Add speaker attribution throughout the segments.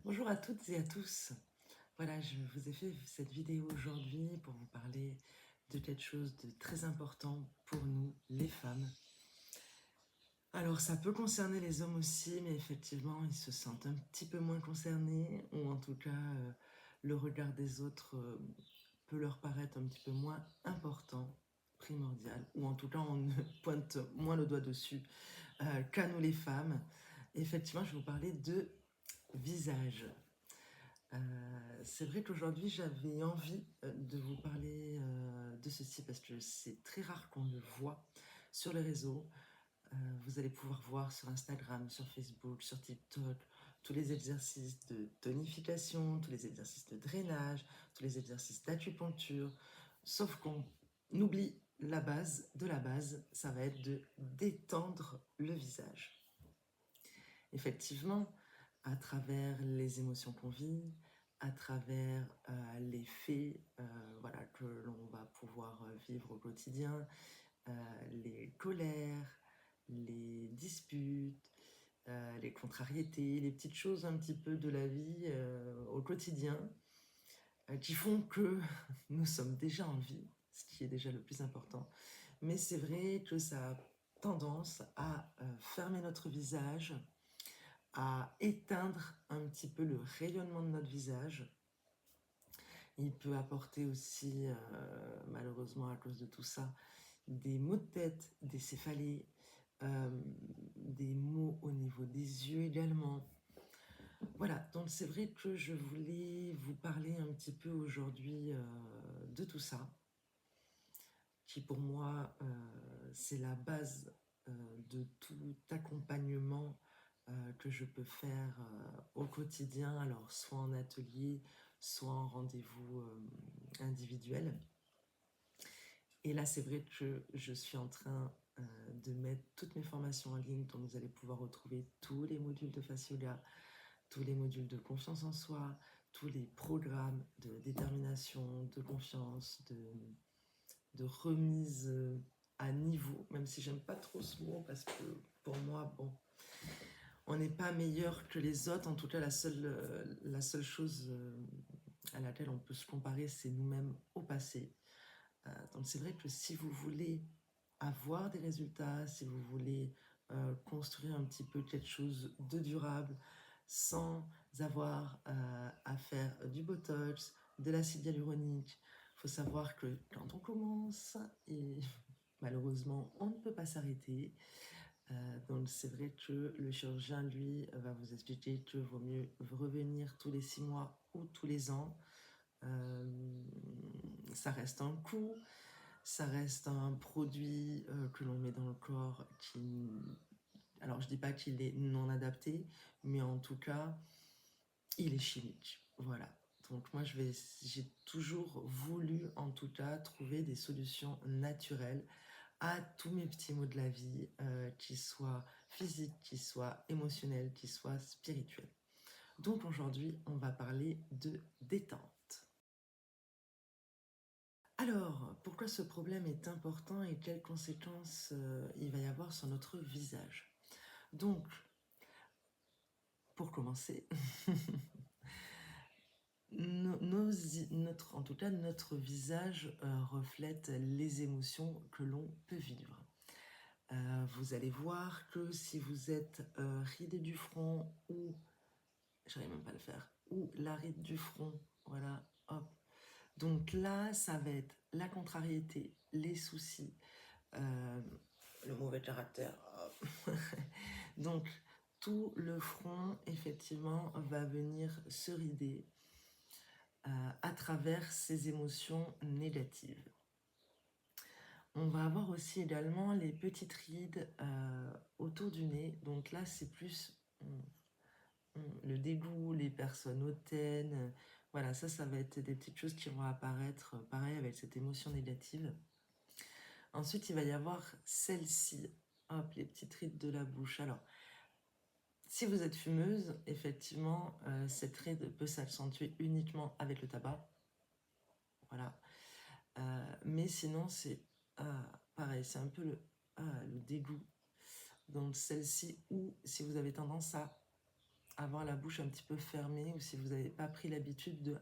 Speaker 1: Bonjour à toutes et à tous. Voilà, je vous ai fait cette vidéo aujourd'hui pour vous parler de quelque chose de très important pour nous, les femmes. Alors, ça peut concerner les hommes aussi, mais effectivement, ils se sentent un petit peu moins concernés, ou en tout cas, le regard des autres peut leur paraître un petit peu moins important, primordial, ou en tout cas, on pointe moins le doigt dessus qu'à nous les femmes. Effectivement, je vais vous parler de visage. C'est vrai qu'aujourd'hui j'avais envie de vous parler de ceci parce que c'est très rare qu'on le voit sur les réseaux. Vous allez pouvoir voir sur Instagram, sur Facebook, sur TikTok, tous les exercices de tonification, tous les exercices de drainage, tous les exercices d'acupuncture, sauf qu'on oublie la base de la base, ça va être de détendre le visage. Effectivement, à travers les émotions qu'on vit, à travers les faits voilà, que l'on va pouvoir vivre au quotidien, les colères, les disputes, les contrariétés, les petites choses un petit peu de la vie au quotidien qui font que nous sommes déjà en vie, ce qui est déjà le plus important. Mais c'est vrai que ça a tendance à fermer notre visage, à éteindre un petit peu le rayonnement de notre visage. Il peut apporter aussi, malheureusement à cause de tout ça, des maux de tête, des céphalées, des maux au niveau des yeux également. Voilà, donc c'est vrai que je voulais vous parler un petit peu aujourd'hui de tout ça, qui pour moi c'est la base de tout accompagnement que je peux faire au quotidien, alors soit en atelier, soit en rendez-vous individuel. Et là, c'est vrai que je suis en train de mettre toutes mes formations en ligne, dont vous allez pouvoir retrouver tous les modules de Face Yoga, tous les modules de confiance en soi, tous les programmes de détermination, de confiance, de remise à niveau, même si j'aime pas trop ce mot, parce que pour moi, bon, on n'est pas meilleur que les autres. En tout cas, la seule chose à laquelle on peut se comparer, c'est nous-mêmes au passé. Donc c'est vrai que si vous voulez avoir des résultats, si vous voulez construire un petit peu quelque chose de durable, sans avoir à faire du botox, de l'acide hyaluronique, il faut savoir que quand on commence, et malheureusement, on ne peut pas s'arrêter. Donc c'est vrai que le chirurgien, lui, va vous expliquer que vaut mieux revenir tous les 6 mois ou tous les ans. Ça reste un coût, ça reste un produit que l'on met dans le corps qui... Alors je dis pas qu'il est non adapté, mais en tout cas, il est chimique. Voilà. Donc moi, j'ai toujours voulu, en tout cas, trouver des solutions naturelles à tous mes petits maux de la vie, qui soient physiques, qui soient émotionnels, qui soient spirituels. Donc aujourd'hui, on va parler de détente. Alors, pourquoi ce problème est important et quelles conséquences il va y avoir sur notre visage? Donc, pour commencer, en tout cas, notre visage reflète les émotions que l'on peut vivre. Vous allez voir que si vous êtes ridé du front ou, j'arrive même pas à le faire, ou la ride du front, voilà, hop. Donc là, ça va être la contrariété, les soucis, euh, le mauvais caractère. Donc tout le front, effectivement, va venir se rider à travers ces émotions négatives. On va avoir aussi également les petites rides autour du nez. Donc là, c'est plus le dégoût, les personnes hautaines. Voilà, ça va être des petites choses qui vont apparaître, pareil, avec cette émotion négative. Ensuite, il va y avoir celle-ci, hop, les petites rides de la bouche. Alors, si vous êtes fumeuse, effectivement, cette ride peut s'accentuer uniquement avec le tabac. Voilà. Mais sinon, c'est pareil, c'est un peu le dégoût. Donc celle-ci, ou si vous avez tendance à avoir la bouche un petit peu fermée ou si vous n'avez pas pris l'habitude de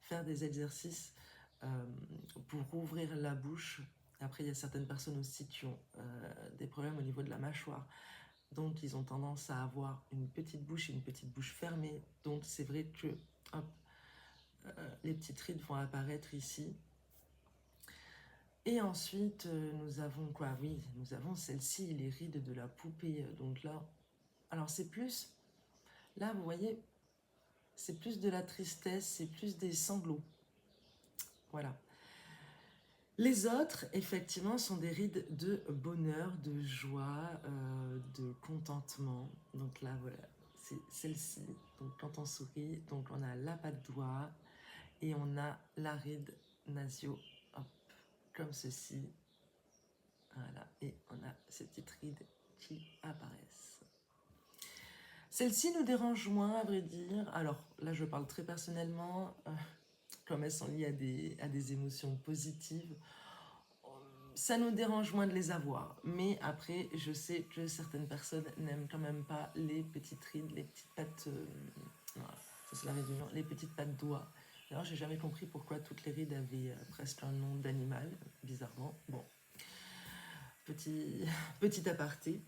Speaker 1: faire des exercices pour ouvrir la bouche. Après, il y a certaines personnes aussi qui ont des problèmes au niveau de la mâchoire. Donc, ils ont tendance à avoir une petite bouche et une petite bouche fermée. Donc, c'est vrai que hop, les petites rides vont apparaître ici. Et ensuite, nous avons quoi? Oui, nous avons celle-ci, les rides de la poupée. Donc là, alors c'est plus, là, vous voyez, c'est plus de la tristesse, c'est plus des sanglots. Voilà. Les autres, effectivement, sont des rides de bonheur, de joie, de contentement. Donc là, voilà, c'est celle-ci. Donc quand on sourit, donc on a la patte doigt et on a la ride nasio, hop, comme ceci. Voilà, et on a ces petites rides qui apparaissent. Celles-ci nous dérangent moins, à vrai dire. Alors là, je parle très personnellement, comme elles sont liées à des émotions positives. Ça nous dérange moins de les avoir. Mais après, je sais que certaines personnes n'aiment quand même pas les petites rides, les petites pattes. Voilà, ça c'est la réunion, les petites pattes doigts. D'ailleurs, j'ai jamais compris pourquoi toutes les rides avaient presque un nom d'animal, bizarrement. Bon, petit aparté.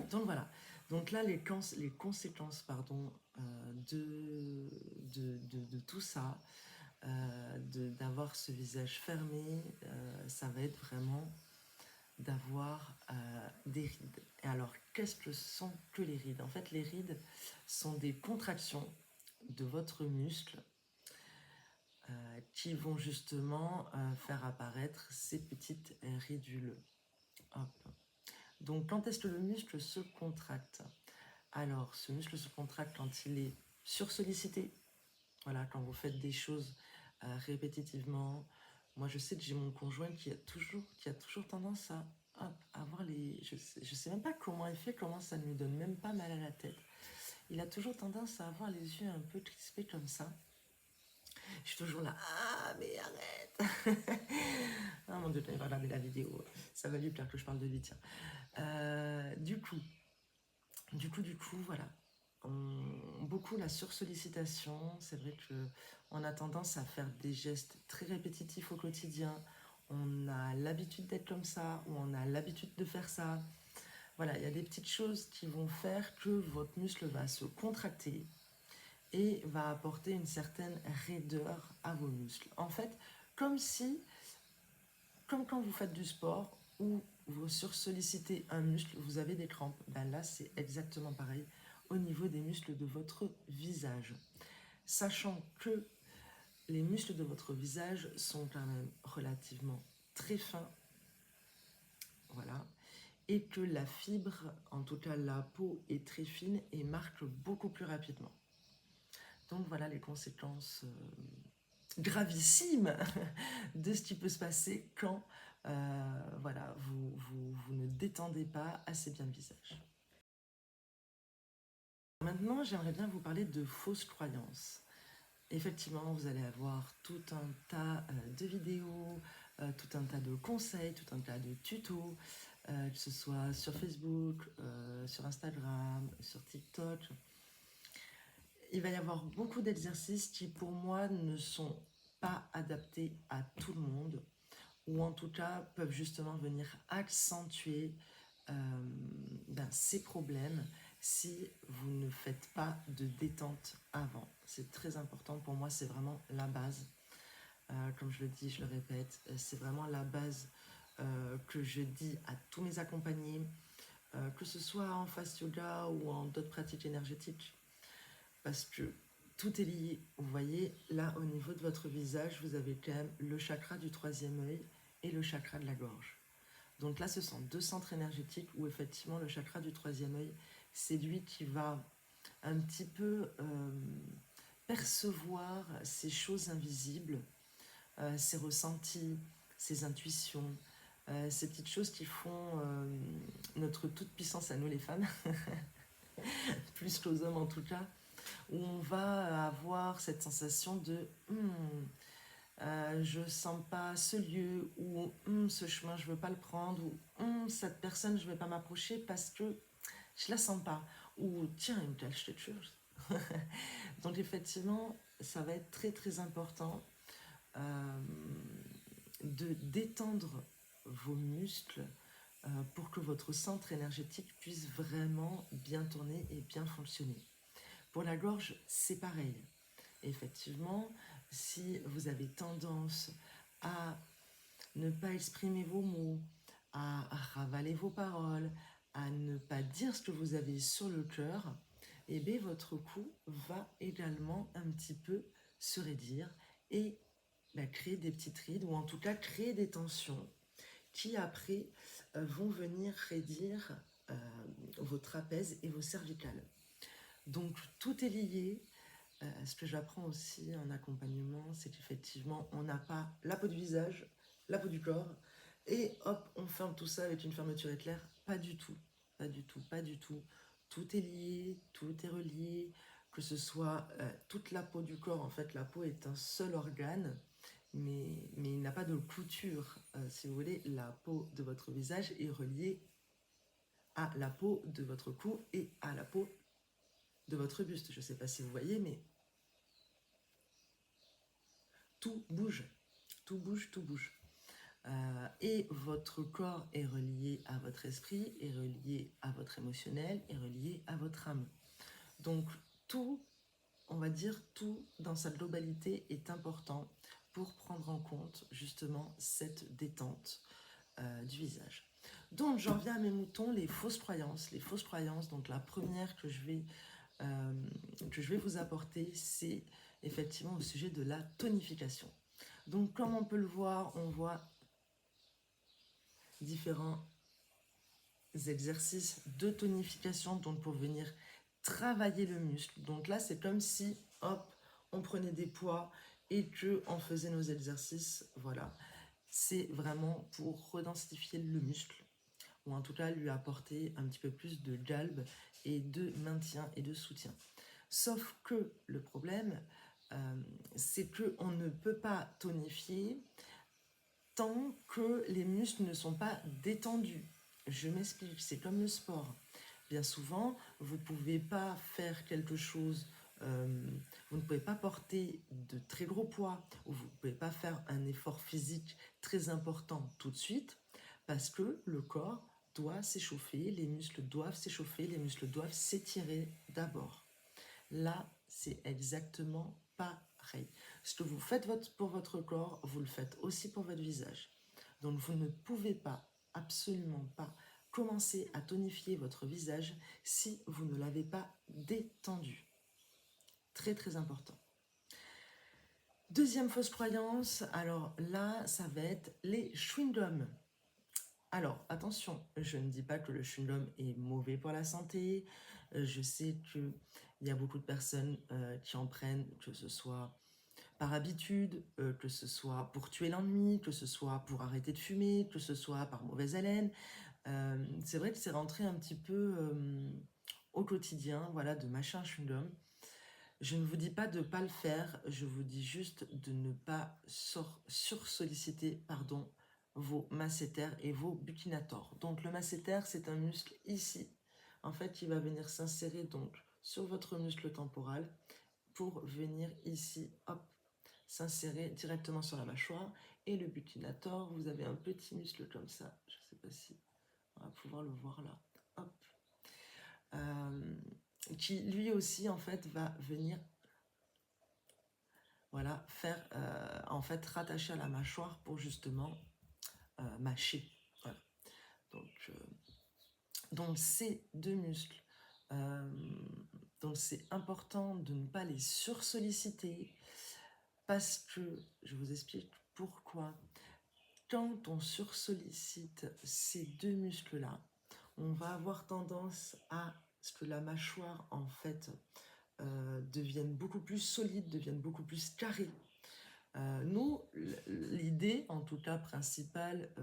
Speaker 1: Donc voilà. Donc là, les conséquences pardon, de tout ça, d'avoir ce visage fermé, ça va être vraiment d'avoir des rides. Et alors, qu'est-ce que sont que les rides? En fait, les rides sont des contractions de votre muscle qui vont justement faire apparaître ces petites ridules. Hop. Donc, quand est-ce que le muscle se contracte? Alors, ce muscle se contracte quand il est sursollicité. Voilà, quand vous faites des choses répétitivement. Moi, je sais que j'ai mon conjoint qui a toujours tendance à avoir les... Je sais même pas comment il fait, comment ça ne lui donne même pas mal à la tête. Il a toujours tendance à avoir les yeux un peu crispés comme ça. Je suis toujours là, ah, mais arrête. Ah mon Dieu, il va regarder la vidéo. Ça va lui plaire que je parle de lui, tiens. Du coup, voilà. Beaucoup la sursollicitation, c'est vrai que on a tendance à faire des gestes très répétitifs au quotidien. On a l'habitude d'être comme ça, ou on a l'habitude de faire ça. Voilà, il y a des petites choses qui vont faire que votre muscle va se contracter et va apporter une certaine raideur à vos muscles. En fait, comme quand vous faites du sport ou vous sursollicitez un muscle, vous avez des crampes. Ben là, c'est exactement pareil au niveau des muscles de votre visage. Sachant que les muscles de votre visage sont quand même relativement très fins, voilà, et que la fibre, en tout cas la peau, est très fine et marque beaucoup plus rapidement. Donc voilà les conséquences gravissimes de ce qui peut se passer quand voilà, vous ne détendez pas assez bien le visage. Maintenant, j'aimerais bien vous parler de fausses croyances. Effectivement, vous allez avoir tout un tas de vidéos, tout un tas de conseils, tout un tas de tutos, que ce soit sur Facebook, sur Instagram, sur TikTok. Il va y avoir beaucoup d'exercices qui, pour moi, ne sont pas adaptés à tout le monde, ou en tout cas peuvent justement venir accentuer ces problèmes si vous ne faites pas de détente avant. C'est très important pour moi, c'est vraiment la base. Comme je le dis, je le répète, c'est vraiment la base que je dis à tous mes accompagnés, que ce soit en face yoga ou en d'autres pratiques énergétiques, parce que tout est lié. Vous voyez, là, au niveau de votre visage, vous avez quand même le chakra du troisième œil et le chakra de la gorge. Donc là, ce sont deux centres énergétiques où effectivement le chakra du troisième œil, c'est lui qui va un petit peu percevoir ces choses invisibles, ces ressentis, ces intuitions, ces petites choses qui font notre toute puissance à nous les femmes, plus qu'aux hommes en tout cas, où on va avoir cette sensation de je sens pas ce lieu, ou ce chemin je veux pas le prendre, ou cette personne je vais pas m'approcher parce que je la sens pas, ou tiens, une Kaltstütze. Donc effectivement, ça va être très très important euh, de détendre vos muscles pour que votre centre énergétique puisse vraiment bien tourner et bien fonctionner. Pour la gorge, c'est pareil. Effectivement, si vous avez tendance à ne pas exprimer vos mots, à ravaler vos paroles, à ne pas dire ce que vous avez sur le cœur, eh bien votre cou va également un petit peu se raidir et créer des petites rides ou en tout cas créer des tensions qui après vont venir raidir vos trapèzes et vos cervicales. Donc tout est lié. Ce que j'apprends aussi en accompagnement, c'est qu'effectivement, on n'a pas la peau du visage, la peau du corps, et hop, on ferme tout ça avec une fermeture éclair. Pas du tout, pas du tout, pas du tout. Tout est lié, tout est relié, que ce soit toute la peau du corps. En fait, la peau est un seul organe, mais il n'a pas de couture. Si vous voulez, la peau de votre visage est reliée à la peau de votre cou et à la peau de votre buste. Je ne sais pas si vous voyez, mais tout bouge, tout bouge, tout bouge. Et votre corps est relié à votre esprit, est relié à votre émotionnel, est relié à votre âme. Donc tout, on va dire tout dans sa globalité est important pour prendre en compte justement cette détente du visage. Donc j'en viens à mes moutons, les fausses croyances. Les fausses croyances, donc la première que je vais vous apporter, c'est effectivement au sujet de la tonification. Donc comme on peut le voir, on voit différents exercices de tonification donc pour venir travailler le muscle. Donc là, c'est comme si, hop, on prenait des poids et qu'on faisait nos exercices. Voilà, c'est vraiment pour redensifier le muscle ou en tout cas lui apporter un petit peu plus de galbe et de maintien et de soutien. Sauf que le problème, c'est qu'on ne peut pas tonifier tant que les muscles ne sont pas détendus. Je m'explique, c'est comme le sport. Bien souvent, vous ne pouvez pas faire quelque chose, vous ne pouvez pas porter de très gros poids, ou vous ne pouvez pas faire un effort physique très important tout de suite, parce que le corps doit s'échauffer, les muscles doivent s'échauffer, les muscles doivent s'étirer d'abord. Là, c'est exactement pareil. Ce que vous faites pour votre corps, vous le faites aussi pour votre visage. Donc vous ne pouvez pas, absolument pas, commencer à tonifier votre visage si vous ne l'avez pas détendu. Très très important. Deuxième fausse croyance, alors là, ça va être les chewing-gums. Alors, attention, je ne dis pas que le chewing-gum est mauvais pour la santé. Je sais qu'il y a beaucoup de personnes qui en prennent, que ce soit par habitude, que ce soit pour tuer l'ennui, que ce soit pour arrêter de fumer, que ce soit par mauvaise haleine. C'est vrai que c'est rentré un petit peu au quotidien, voilà, de mâcher un chewing-gum. Je ne vous dis pas de ne pas le faire, je vous dis juste de ne pas sursolliciter, vos masséters et vos buccinators. Donc le masséter, c'est un muscle ici, en fait, qui va venir s'insérer donc sur votre muscle temporal pour venir ici, hop, s'insérer directement sur la mâchoire. Et le buccinator, vous avez un petit muscle comme ça, je ne sais pas si on va pouvoir le voir là, hop, qui lui aussi en fait va venir voilà, faire en fait rattacher à la mâchoire pour justement mâcher. Voilà. Donc ces deux muscles, donc c'est important de ne pas les sursolliciter parce que, je vous explique pourquoi, quand on sursollicite ces deux muscles-là, on va avoir tendance à ce que la mâchoire en fait devienne beaucoup plus solide, devienne beaucoup plus carrée. Nous, l'idée, en tout cas principale,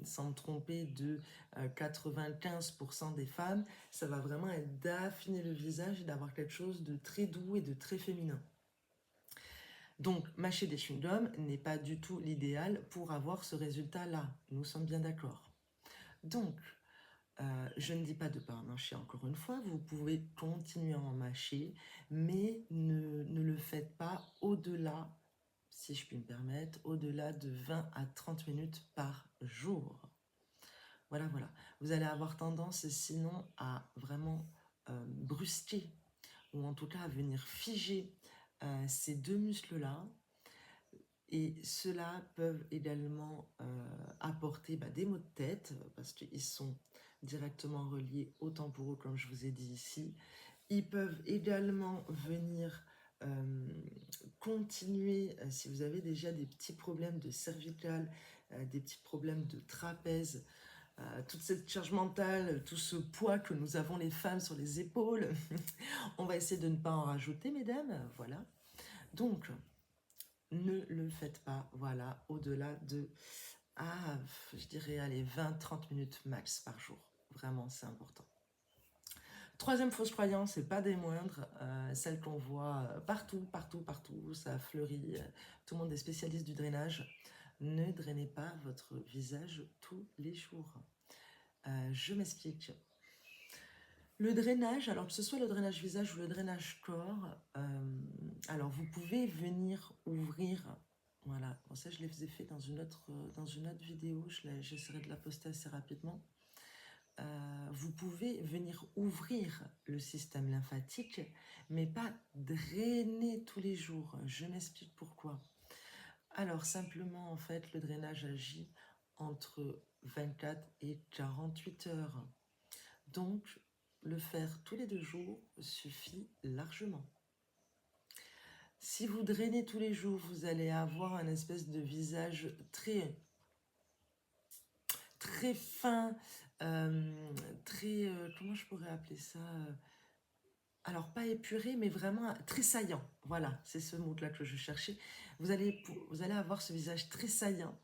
Speaker 1: sans me tromper, de 95% des femmes, ça va vraiment être d'affiner le visage et d'avoir quelque chose de très doux et de très féminin. Donc, mâcher des chewing-gums n'est pas du tout l'idéal pour avoir ce résultat-là. Nous sommes bien d'accord. Donc, Je ne dis pas de ne pas en mâcher encore une fois, vous pouvez continuer à en mâcher, mais ne le faites pas au-delà, si je puis me permettre, au-delà de 20 à 30 minutes par jour. Voilà, voilà. Vous allez avoir tendance sinon à vraiment brusquer, ou en tout cas à venir figer ces deux muscles-là. Et ceux-là peuvent également apporter des maux de tête, parce qu'ils sont directement reliés au temporaux, comme je vous ai dit ici. Ils peuvent également venir continuer, si vous avez déjà des petits problèmes de cervical, des petits problèmes de trapèze, toute cette charge mentale, tout ce poids que nous avons les femmes sur les épaules. On va essayer de ne pas en rajouter, mesdames, voilà. Donc, ne le faites pas, voilà, au-delà de, je dirais, allez, 20-30 minutes max par jour. Vraiment, c'est important. Troisième fausse croyance, et pas des moindres, celle qu'on voit partout, ça fleurit, tout le monde est spécialiste du drainage. Ne drainez pas votre visage tous les jours. Je m'explique. Le drainage, alors que ce soit le drainage visage ou le drainage corps, alors vous pouvez venir ouvrir, voilà, bon, ça je l'ai fait dans une autre vidéo, j'essaierai de la poster assez rapidement. Vous pouvez venir ouvrir le système lymphatique, mais pas drainer tous les jours. Je m'explique pourquoi. Alors simplement, en fait, le drainage agit entre 24 et 48 heures. Donc, le faire tous les 2 jours suffit largement. Si vous drainez tous les jours, vous allez avoir un espèce de visage très fin, comment je pourrais appeler ça, alors pas épuré, mais vraiment très saillant. Voilà, c'est ce mot-là que je cherchais. Vous allez avoir ce visage très saillant.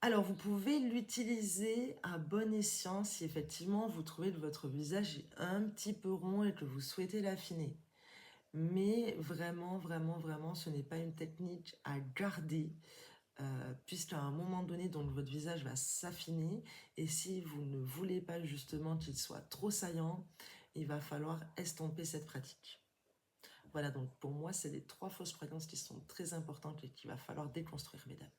Speaker 1: Alors, vous pouvez l'utiliser à bon escient si effectivement vous trouvez que votre visage est un petit peu rond et que vous souhaitez l'affiner. Mais vraiment, vraiment, vraiment, ce n'est pas une technique à garder, puisqu'à un moment donné, donc, votre visage va s'affiner. Et si vous ne voulez pas justement qu'il soit trop saillant, il va falloir estomper cette pratique. Voilà, donc pour moi, c'est les 3 fausses croyances qui sont très importantes et qu'il va falloir déconstruire, mesdames.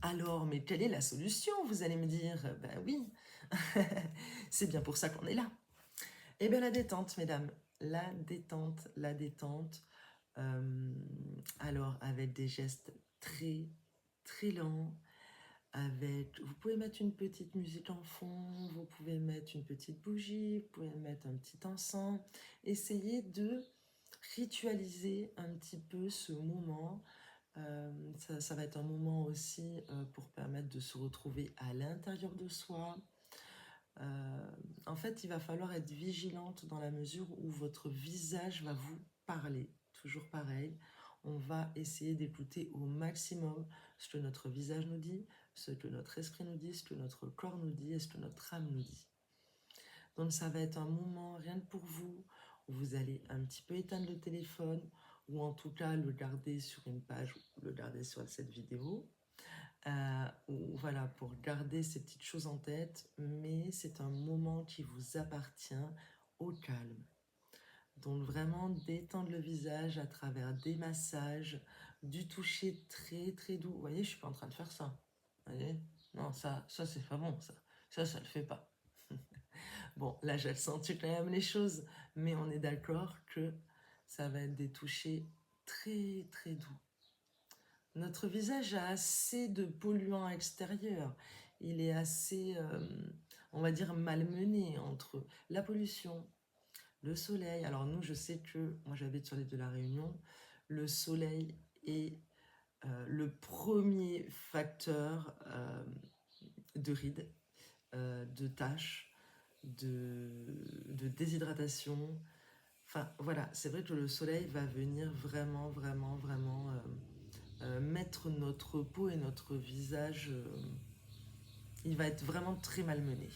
Speaker 1: Alors, mais quelle est la solution, vous allez me dire? Ben oui, c'est bien pour ça qu'on est là. Eh bien, la détente, mesdames. La détente, la détente. Alors, avec des gestes très, très lents. Vous pouvez mettre une petite musique en fond, vous pouvez mettre une petite bougie, vous pouvez mettre un petit encens. Essayez de ritualiser un petit peu ce moment. Ça va être un moment aussi pour permettre de se retrouver à l'intérieur de soi. En fait, il va falloir être vigilante dans la mesure où votre visage va vous parler. Toujours pareil, on va essayer d'écouter au maximum ce que notre visage nous dit, ce que notre esprit nous dit, ce que notre corps nous dit et ce que notre âme nous dit. Donc ça va être un moment rien que pour vous, où vous allez un petit peu éteindre le téléphone, ou en tout cas le garder sur une page, ou le garder sur cette vidéo, ou voilà, pour garder ces petites choses en tête, mais c'est un moment qui vous appartient au calme. Donc vraiment détendre le visage à travers des massages, du toucher très très doux. Vous voyez, je suis pas en train de faire ça. Vous voyez? Non, ça c'est pas bon, ça le fait pas. Bon, là j'ai senti quand même les choses, mais on est d'accord que ça va être des touchés très très doux. Notre visage a assez de polluants extérieurs. Il est assez, on va dire, malmené entre la pollution, le soleil. Alors nous, je sais que, moi j'habite sur l'île de la Réunion, le soleil est le premier facteur de rides, de taches, de déshydratation. Enfin voilà, c'est vrai que le soleil va venir vraiment, vraiment, vraiment mettre notre peau et notre visage, il va être vraiment très malmené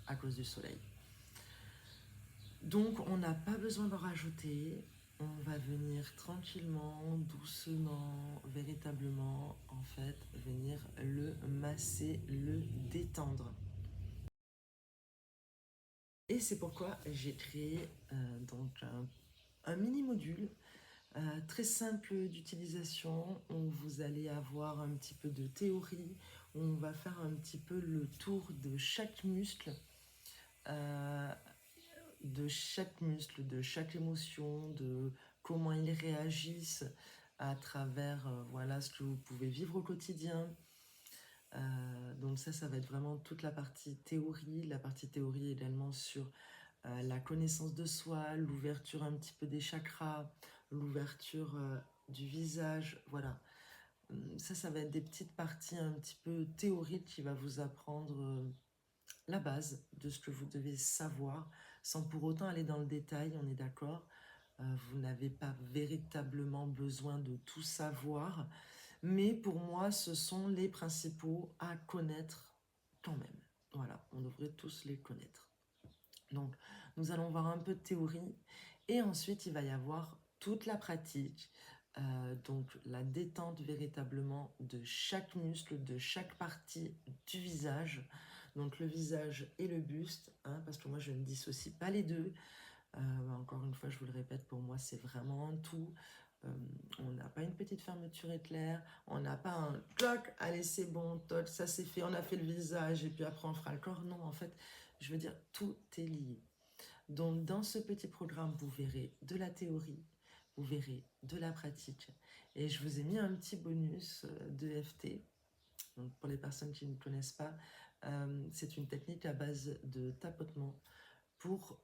Speaker 1: à cause du soleil. Donc on n'a pas besoin d'en rajouter, on va venir tranquillement, doucement, véritablement, en fait, venir le masser, le détendre. Et c'est pourquoi j'ai créé donc un mini module très simple d'utilisation, où vous allez avoir un petit peu de théorie, où on va faire un petit peu le tour euh, de chaque émotion, de comment ils réagissent à travers voilà, ce que vous pouvez vivre au quotidien. Donc ça va être vraiment toute la partie théorie également sur la connaissance de soi, l'ouverture un petit peu des chakras, l'ouverture du visage, voilà. Ça va être des petites parties un petit peu théoriques qui va vous apprendre la base de ce que vous devez savoir, sans pour autant aller dans le détail, on est d'accord. Vous n'avez pas véritablement besoin de tout savoir, mais pour moi, ce sont les principaux à connaître quand même. Voilà, on devrait tous les connaître. Donc, nous allons voir un peu de théorie et ensuite, il va y avoir toute la pratique, donc la détente véritablement de chaque muscle, de chaque partie du visage, donc le visage et le buste, hein, parce que moi, je ne dissocie pas les deux. Encore une fois, je vous le répète, pour moi, c'est vraiment un tout. On n'a pas une petite fermeture éclair, on n'a pas un toc, allez c'est bon, toc, ça c'est fait, on a fait le visage et puis après on fera le corps. Non, en fait, je veux dire, tout est lié. Donc dans ce petit programme, vous verrez de la théorie, vous verrez de la pratique. Et je vous ai mis un petit bonus de FT. Donc pour les personnes qui ne connaissent pas, c'est une technique à base de tapotement pour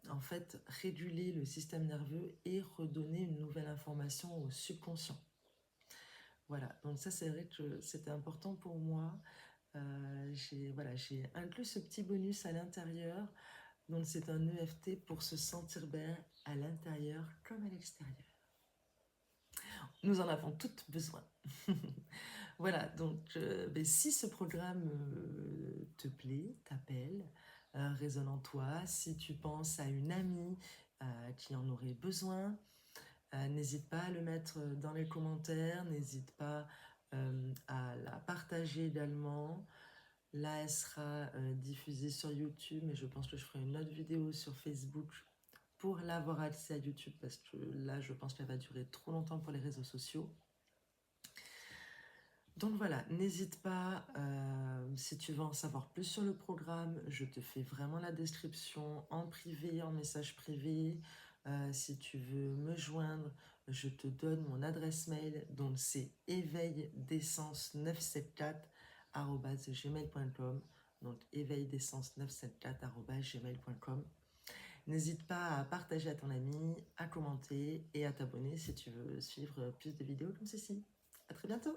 Speaker 1: en fait réguler le système nerveux et redonner une nouvelle information au subconscient. Voilà, donc ça c'est vrai que c'était important pour moi. J'ai inclus ce petit bonus à l'intérieur. Donc c'est un EFT pour se sentir bien à l'intérieur comme à l'extérieur. Nous en avons toutes besoin. Voilà, donc si ce programme te plaît, t'appelle, résonne en toi, si tu penses à une amie qui en aurait besoin, n'hésite pas à le mettre dans les commentaires, n'hésite pas à la partager également. Là, elle sera diffusée sur YouTube, mais je pense que je ferai une autre vidéo sur Facebook pour l'avoir accès à YouTube, parce que là, je pense qu'elle va durer trop longtemps pour les réseaux sociaux. Donc voilà, n'hésite pas, si tu veux en savoir plus sur le programme, je te fais vraiment la description en privé, en message privé. Si tu veux me joindre, je te donne mon adresse mail, donc c'est éveildessence974@gmail.com, donc éveildessence974@gmail.com. N'hésite pas à partager à ton ami, à commenter et à t'abonner si tu veux suivre plus de vidéos comme ceci. À très bientôt!